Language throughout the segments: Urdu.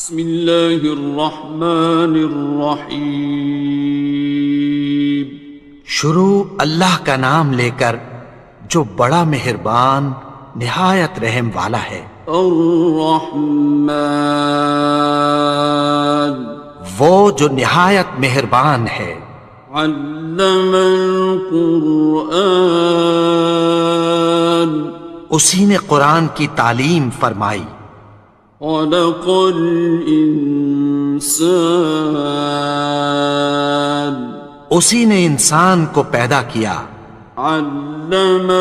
بسم اللہ الرحمن الرحیم۔ شروع اللہ کا نام لے کر جو بڑا مہربان نہایت رحم والا ہے۔ الرحمن، وہ جو نہایت مہربان ہے۔ علم القرآن، اسی نے قرآن کی تعلیم فرمائی۔ خلق الانسان، اسی نے انسان کو پیدا کیا۔ علمہ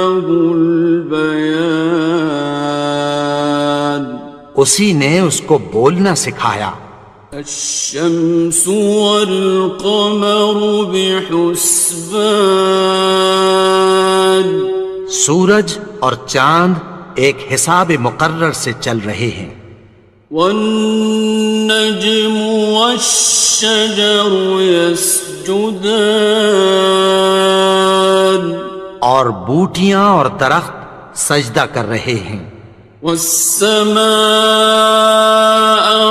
البیان، اسی نے اس کو بولنا سکھایا۔ الشمس والقمر بحسبان، سورج اور چاند ایک حساب مقرر سے چل رہے ہیں۔ والنجم والشجر يسجدان، اور بوٹیاں اور درخت سجدہ کر رہے ہیں۔ والسماء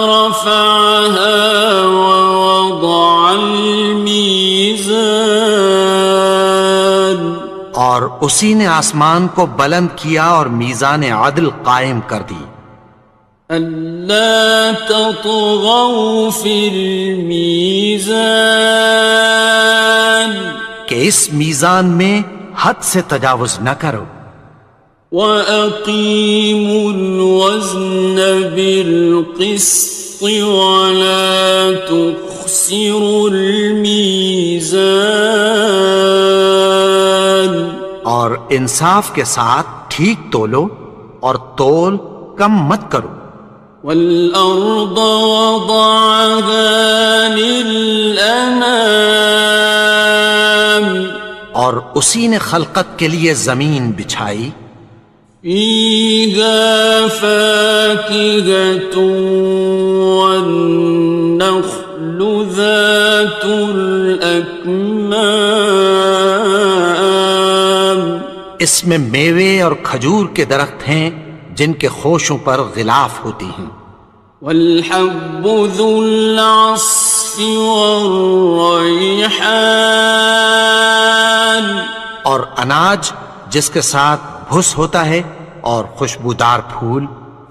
رفعها ووضع الميزان، اور اسی نے آسمان کو بلند کیا اور میزان عدل قائم کر دی۔ ألا تطغوا في الميزان، کہ اس میزان میں حد سے تجاوز نہ کرو۔ وَأَقِيمُوا الْوَزْنَ بِالْقِسْطِ وَلَا تُخْسِرُوا الْمِيزَانَ، اور انصاف کے ساتھ ٹھیک تولو اور تول کم مت کرو۔ وَالْأَرْضَ وَضَعَهَا لِلْأَنَامِ، اور اسی نے خلقت کے لیے زمین بچھائی۔ فِيهَا فَاكِهَةٌ وَالنَّخْلُ ذَاتُ الْأَكْمَامِ، اس میں میوے اور کھجور کے درخت ہیں جن کے خوشوں پر غلاف ہوتی ہیں۔ وَالْحَبُّ ذُو الْعَصْفِ وَالرَّيْحَانِ، اور اناج جس کے ساتھ بھس ہوتا ہے اور خوشبودار پھول۔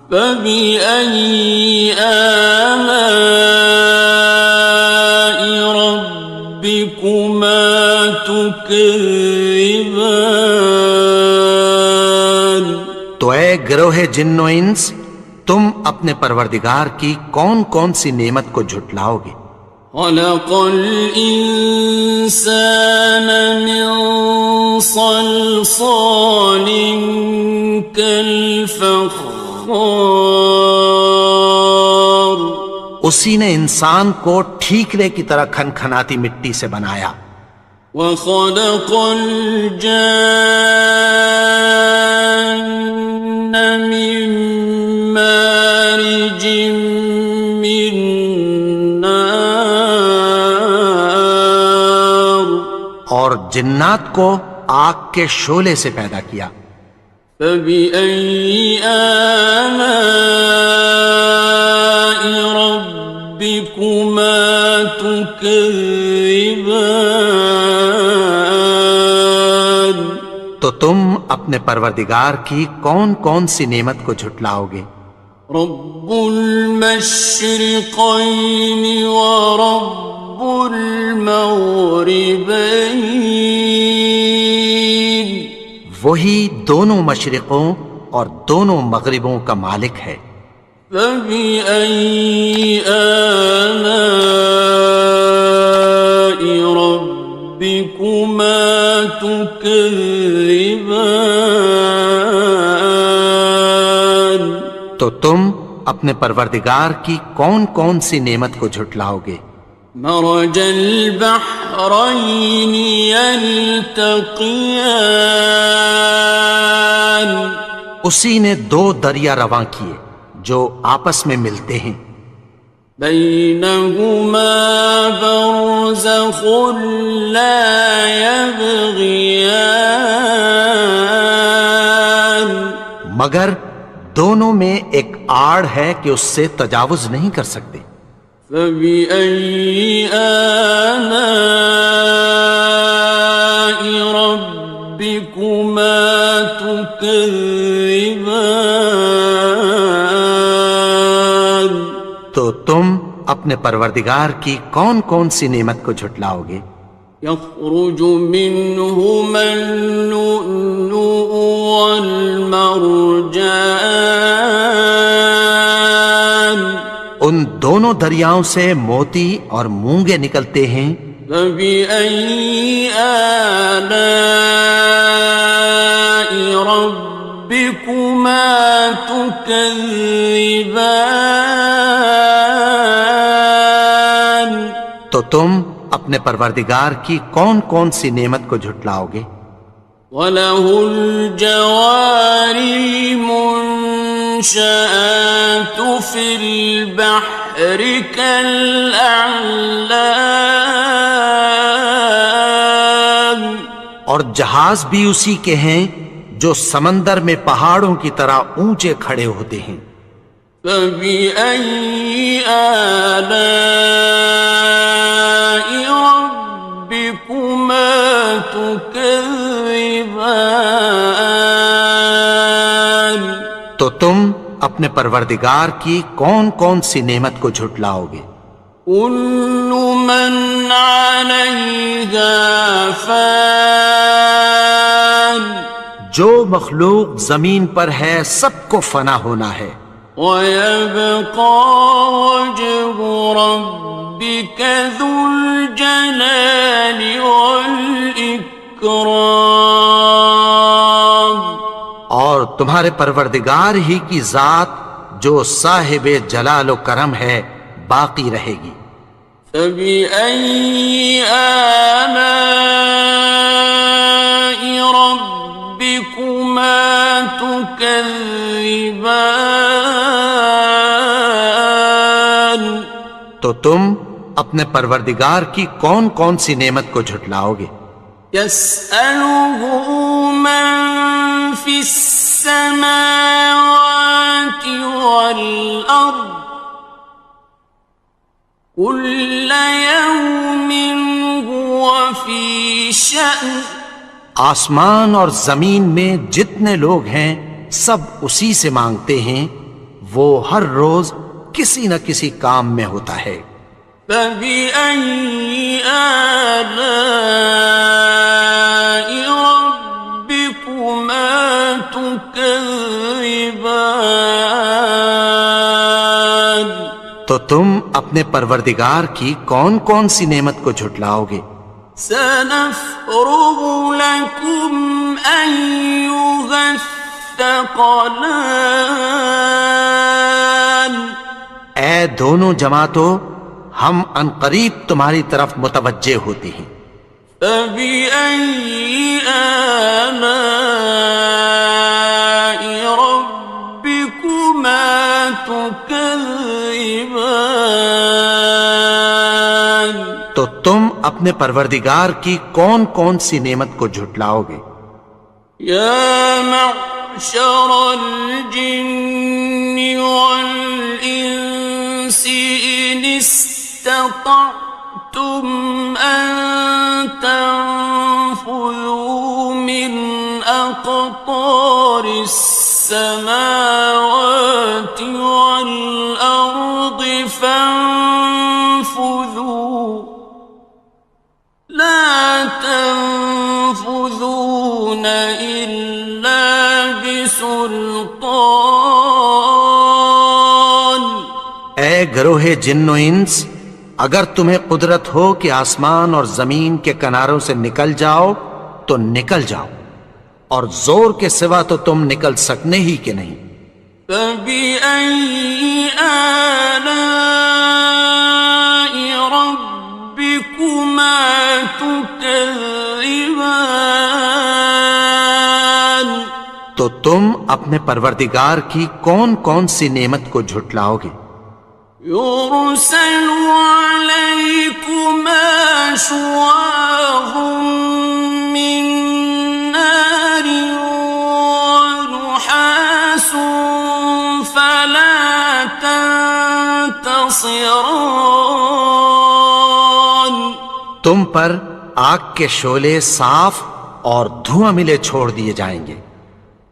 فَبِأَيِّ آلَاءِ رَبِّكُمَا تُكَذِّبَانِ، تو اے گروہ جن و انس، تم اپنے پروردگار کی کون کون سی نعمت کو جھٹلاؤ گے؟ خَلَقَ الْإِنسَانَ مِنْ صَلْصَالٍ كَالْفَخَّارِ، اسی نے انسان کو ٹھیکرے کی طرح کھنکھناتی مٹی سے بنایا۔ وَخَلَقَ الْجَانَّ مِن مَّارِجٍ مِّن نَّارٍ، اور جنات کو آگ کے شعلے سے پیدا کیا۔ فَبِأَيِّ آلَاءِ رَبِّكُمَا تُكَذِّبَانِ، تو تم اپنے پروردگار کی کون کون سی نعمت کو جھٹلاؤ گے؟ رب المشرقین ورب المغربین، وہی دونوں مشرقوں اور دونوں مغربوں کا مالک ہے۔ فَبِأَيِّ آلَاءِ رَبِّكُمَا تُكَذِّبَانِ، تو تم اپنے پروردگار کی کون کون سی نعمت کو جھٹلاؤ گے؟ مرج البحرین یلتقیان، اسی نے دو دریا رواں کیے جو آپس میں ملتے ہیں۔ بینہما برزخ لا یبغیان، مگر دونوں میں ایک آڑ ہے کہ اس سے تجاوز نہیں کر سکتے۔ فبأي آلاء ربكما تكذبان؟ تو تم اپنے پروردگار کی کون کون سی نعمت کو جھٹلاؤ گے؟ يخرج منهما اللؤلؤ والمرجان، ان دونوں دریاؤں سے موتی اور مونگے نکلتے ہیں۔ فبأي آلاء ربكما تكذبان؟ تو تم اپنے پروردگار کی کون کون سی نعمت کو جھٹلاؤ گے؟ وَلَهُ الْجَوَارِ الْمُنشَآتُ فِي الْبَحْرِ كَالْأَعْلَامِ، اور جہاز بھی اسی کے ہیں جو سمندر میں پہاڑوں کی طرح اونچے کھڑے ہوتے ہیں۔ فَبِأَيِّ آلَاءِ رَبِّكُمَا تُكَذِّبَانِ؟ تو تم اپنے پروردگار کی کون کون سی نعمت کو جھٹلاؤ گے؟ كُلُّ مَنْ عَلَيْهَا فَانٍ، جو مخلوق زمین پر ہے سب کو فنا ہونا ہے۔ وَيَبْقَى وَجْهُ رَبِّكَ ذُو الْجَلَالِ وَالْإِكْرَامِ، اور تمہارے پروردگار ہی کی ذات جو صاحب جلال و کرم ہے باقی رہے گی۔ فَبِأَيِّ آلَاءِ رَبِّكُمَا تُكَذِّبَانِ؟ تو تم اپنے پروردگار کی کون کون سی نعمت کو جھٹلاؤ گے؟ يَسْأَلُهُ مَن فِي السَّمَاوَاتِ وَالْأَرْضِ كُلَّ يَوْمٍ هُوَ فِي شَأْنٍ، آسمان اور زمین میں جتنے لوگ ہیں سب اسی سے مانگتے ہیں، وہ ہر روز کسی نہ کسی کام میں ہوتا ہے۔ فَبِأَيِّ آلَاءِ رَبِّكُمَا تُكَذِّبَانِ؟ تو تم اپنے پروردگار کی کون کون سی نعمت کو جھٹلاؤ گے؟ سَنَفْرُغُ لَكُمْ أَيُّهَ الثَّقَلَانِ، اے دونوں جماعتوں ہم عنقریب تمہاری طرف متوجہ ہوتے ہیں۔ فَبِأَيِّ آلَاءِ رَبِّكُمَا تُكَذِّبَانِ؟ تو تم اپنے پروردگار کی کون کون سی نعمت کو جھٹلاؤ گے؟ يَا مَعْشَرَ الْجِنِّ وَالْإِنسِ إِنِ اسْتَطَعْتُمْ أَن تَنفُذُوا مِنْ أَقْطَارِ السَّمَاوَاتِ وَالْأَرْضِ فَانفُذُوا لَا تَنفُذُونَ إِلَّا بِسُلْطَانٍ۔ اے گروہ جن و انس، اگر تمہیں قدرت ہو کہ آسمان اور زمین کے کناروں سے نکل جاؤ تو نکل جاؤ، اور زور کے سوا تو تم نکل سکنے ہی کہ نہیں۔ فَبِأَيِّ آلَاءِ رَبِّكُمَا تُكَذِّبَانِ؟ تو تم اپنے پروردگار کی کون کون سی نعمت کو جھٹلاؤ گے؟ يُرْسَلُ عَلَيْكُمَا شُوَاظٌ مِّن نَّارٍ وَنُحَاسٌ ينتصران تم پر آگ کے شعلے صاف اور دھواں ملے چھوڑ دیے جائیں گے،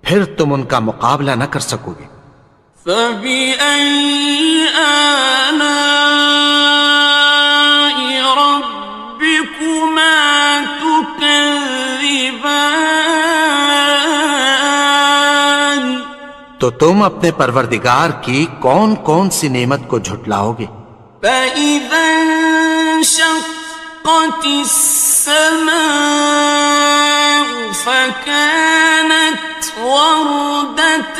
پھر تم ان کا مقابلہ نہ کر سکو گے۔ فبأي آلاء ربكما تكذبان تو تم اپنے پروردگار کی کون کون سی نعمت کو جھٹلاؤ گے؟ فإذا انشقت السماء فكانت وردة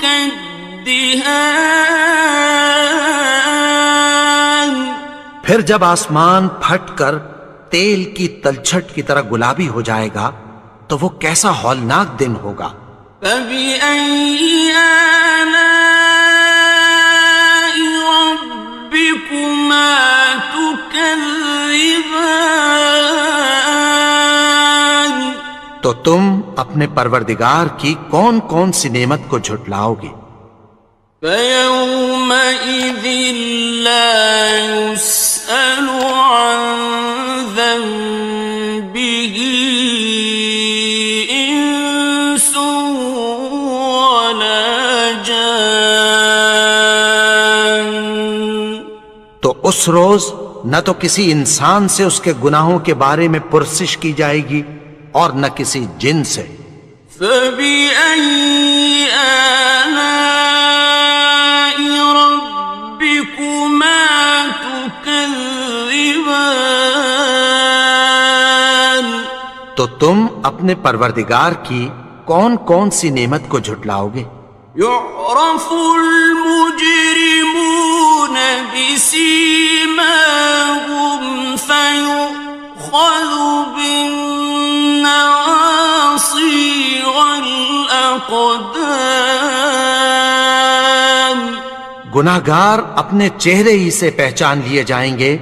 كالدهان پھر جب آسمان پھٹ کر تیل کی تلچھٹ کی طرح گلابی ہو جائے گا تو وہ کیسا ہولناک دن ہوگا۔ فبأي آلاء ربكما تكذبان تو تم اپنے پروردگار کی کون کون سی نعمت کو جھٹلاؤ گے؟ فيومئذ لا يسأل عن ذنبه إنس ولا جان تو اس روز نہ تو کسی انسان سے اس کے گناہوں کے بارے میں پرسش کی جائے گی اور نہ کسی جن سے۔ فبأي آلاء ربكما تكذبان تو تم اپنے پروردگار کی کون کون سی نعمت کو جھٹلاؤ گے؟ يعرف المجرمون بسيماهم فيؤخذ بالنواصي والأقدام گناہگار اپنے چہرے ہی سے پہچان لیے جائیں گے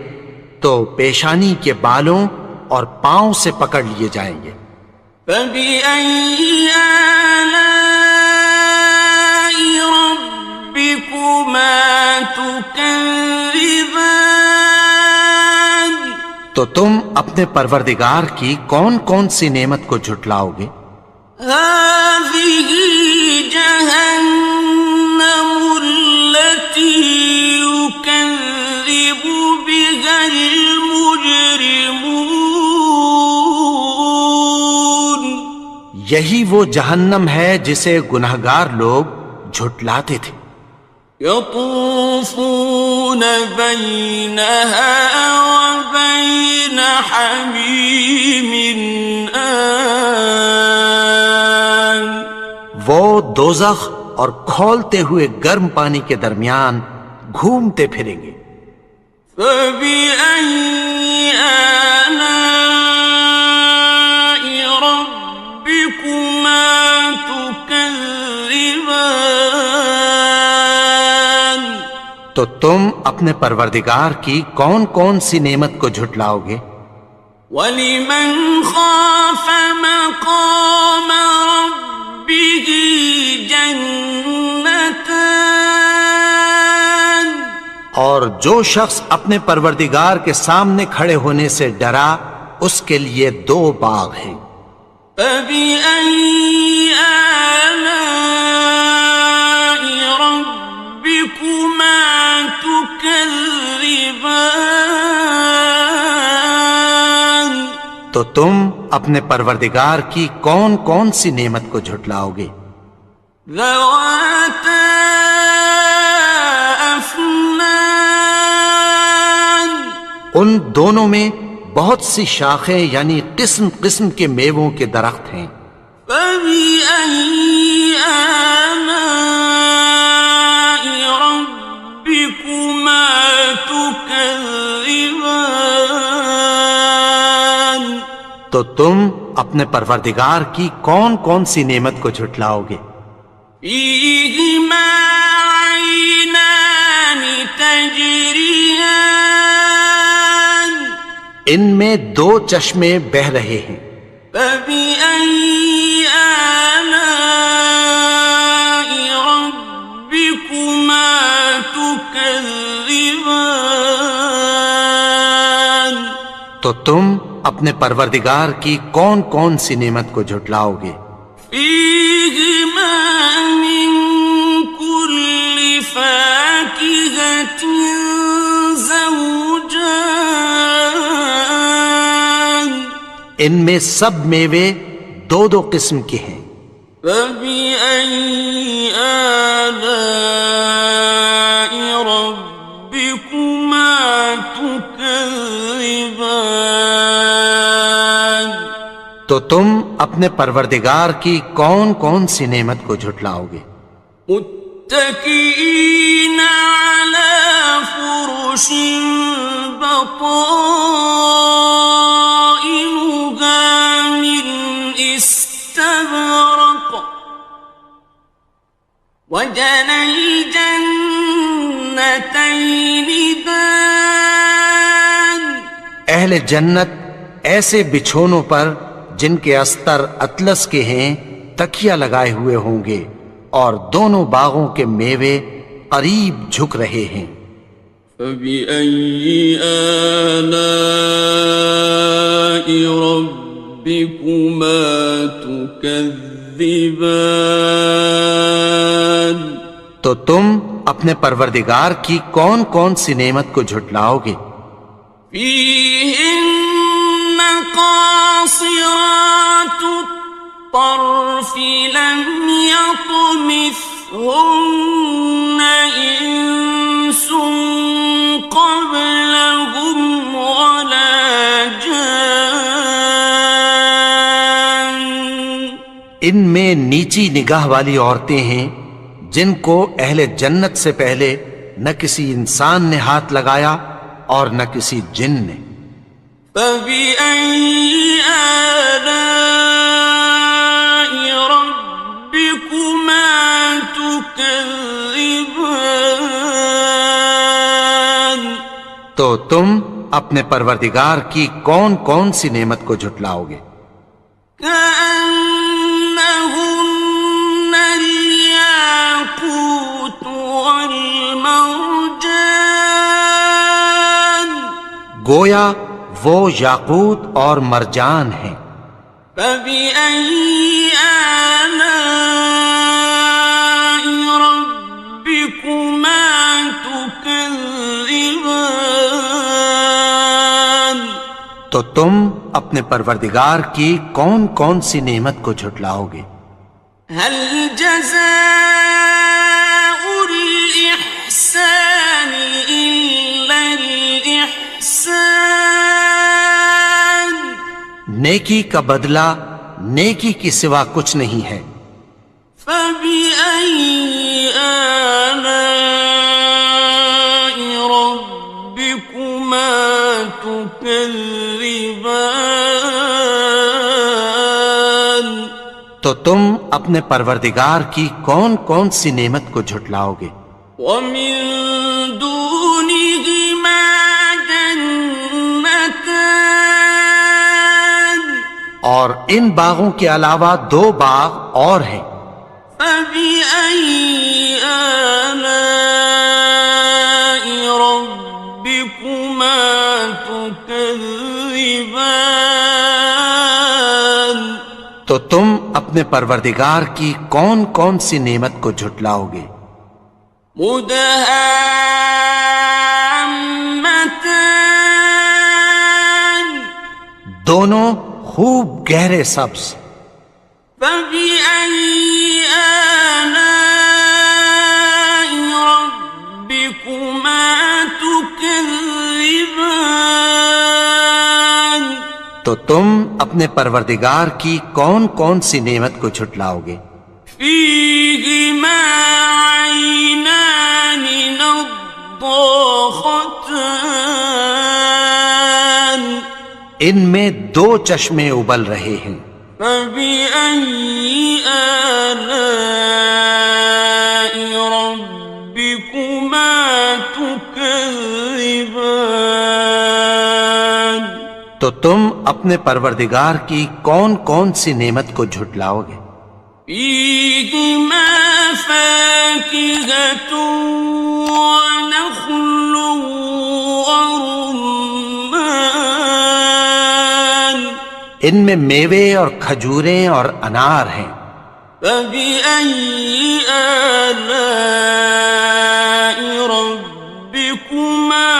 تو پیشانی کے بالوں اور پاؤں سے پکڑ لیے جائیں گے۔ فبأي آلاء ربكما تكذبان تو تم اپنے پروردگار کی کون کون سی نعمت کو جھٹلاؤ گے؟ هذه جهنم التي يكذب بها المجرمون یہی وہ جہنم ہے جسے گناہگار لوگ جھٹلاتے تھے۔ يطوفون بينها وبين حميم آن وہ دوزخ اور کھولتے ہوئے گرم پانی کے درمیان گھومتے پھریں گے۔ فبأي آلاء ربكما تكذبان تو تم اپنے پروردگار کی کون کون سی نعمت کو جھٹلاؤ گے؟ وَلِمَنْ خَافَ مَقَامَ رَبِّهِ جَنَّتَانِ اور جو شخص اپنے پروردگار کے سامنے کھڑے ہونے سے ڈرا اس کے لیے دو باغ ہیں۔ فَبِأَيِّ آلَاءِ رَبِّكُمَا تُكَذِّبَانِ تو تم اپنے پروردگار کی کون کون سی نعمت کو جھٹلاؤ گے؟ ذَوَاتَا أَفْنَانٍ ان دونوں میں بہت سی شاخیں یعنی قسم قسم کے میووں کے درخت ہیں۔ فَبِأَيِّ آلَاءِ رَبِّكُمَا تُكَذِّبَانِ تو تم اپنے پروردگار کی کون کون سی نعمت کو جھٹلاؤ گے؟ فِيهِمَا عَيْنَانِ تَجْرِيَانِ ان میں دو چشمے بہہ رہے ہیں۔ فَبِأَيِّ آلَاءِ رَبِّكُمَا تُكَذِّبَانِ تكذبان تو تم اپنے پروردگار کی کون کون سی نعمت کو جھٹلاؤ گے؟ فيهما من كل فاكهة زوجان ان میں سب میوے دو دو قسم کے ہیں۔ فبأي آلاء ربكما تكذبان تو تم اپنے پروردگار کی کون کون سی نعمت کو جھٹلاؤ گے؟ متكئين على فرش بطائنها من استبرق وجنى الجنتين دان اہل جنت ایسے بچھونوں پر جن کے استر اطلس کے ہیں تکیہ لگائے ہوئے ہوں گے، اور دونوں باغوں کے میوے قریب جھک رہے ہیں۔ فبأي آلاء ربكما تكذبان تو تم اپنے پروردگار کی کون کون سی نعمت کو جھٹلاؤ گے؟ فيهن قاصرات الطرف لم يطمثهن إنس قبلهم ولا جان ان میں نیچی نگاہ والی عورتیں ہیں جن کو اہل جنت سے پہلے نہ کسی انسان نے ہاتھ لگایا اور نہ کسی جن نے۔ فبأي آلاء ربكما تكذبان تو تم اپنے پروردگار کی کون کون سی نعمت کو جھٹلاؤ گے؟ كأنهن الياقوت والمرجان گویا وہ یاقوت اور مرجان ہیں۔ فبأي آلاء ربكما تكذبان تو تم اپنے پروردگار کی کون کون سی نعمت کو جھٹلاؤ گے؟ هل جزاء الإحسان إلا الإحسان نیکی کا بدلہ نیکی کی سوا کچھ نہیں ہے۔ فبأي آلاء ربكما تكذبان تو تم اپنے پروردگار کی کون کون سی نعمت کو جھٹلاؤ گے؟ ومن دونهما جنتان اور ان باغوں کے علاوہ دو باغ اور ہیں۔ فبأي آلاء ربكما تكذبان تو تم اپنے پروردگار کی کون کون سی نعمت کو جھٹلاؤ گے؟ مدهامتان دونوں خوب گہرے سبز۔ فبأي آلاء ربكما تكذبان تو تم اپنے پروردگار کی کون کون سی نعمت کو جھٹلاؤ گے؟ فيهما عينان نضاختان ان میں دو چشمے ابل رہے ہیں۔ فبأي آلاء ربكما تكذبان تو تم اپنے پروردگار کی کون کون سی نعمت کو جھٹلاؤ گے؟ فيهما فاكهة ونخل ورمان ان میں میوے اور کھجوریں اور انار ہیں. فبأي آلاء ربكما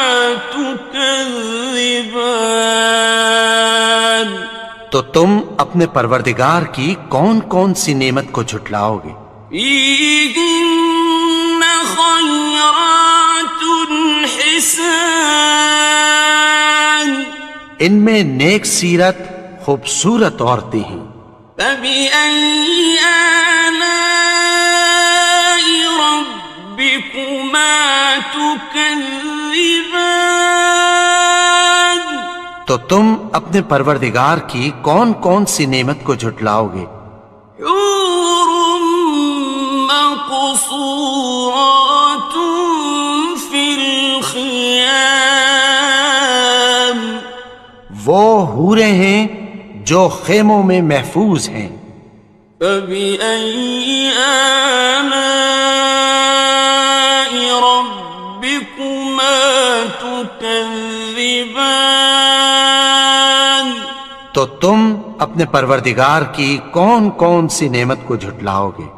تكذبان تو تم اپنے پروردگار کی کون کون سی نعمت کو جھٹلاؤ گے؟ فيهن خيرات حسان ان میں نیک سیرت خوبصورت عورتیں ہیں. فبأي آلاء ربكما تكذبان تو تم اپنے پروردگار کی کون کون سی نعمت کو جھٹلاؤ گے؟ حور مقصورات في الخيام وہ حوریں ہیں جو خیموں میں محفوظ ہیں. فبأي آلاء ربكما تكذبان تو تم اپنے پروردگار کی کون کون سی نعمت کو جھٹلاؤ گے؟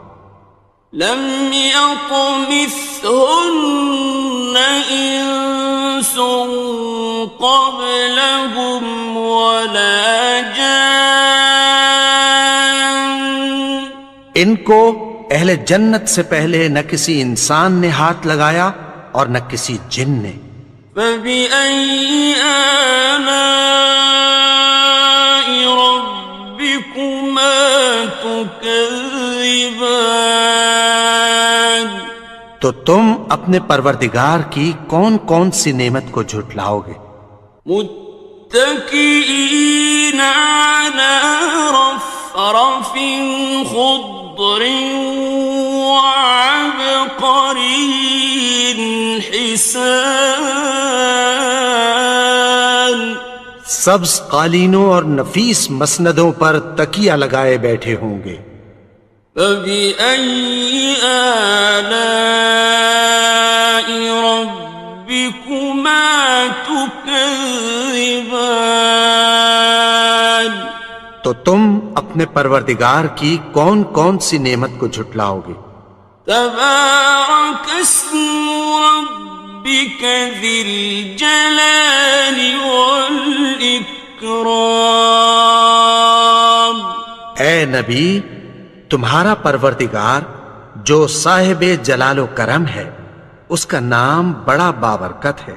لم يطمثهن إنس قبلهم ولا جان ان کو اہل جنت سے پہلے نہ کسی انسان نے ہاتھ لگایا اور نہ کسی جن نے. فبأي آلاء ربكما تكذبان تو تم اپنے پروردگار کی کون کون سی نعمت کو جھٹلاؤ گے؟ متكئين على رفرف خضر وعبقري حسان سبز قالینوں اور نفیس مسندوں پر تکیہ لگائے بیٹھے ہوں گے. فبأي آلاء ربكما تكذبان تو تم اپنے پروردگار کی کون کون سی نعمت کو جھٹلاؤ گے؟ تبارك اسم ربك ذي الجلال والإكرام اے نبی، تمہارا پروردگار جو صاحب جلال و کرم ہے، اس کا نام بڑا بابرکت ہے.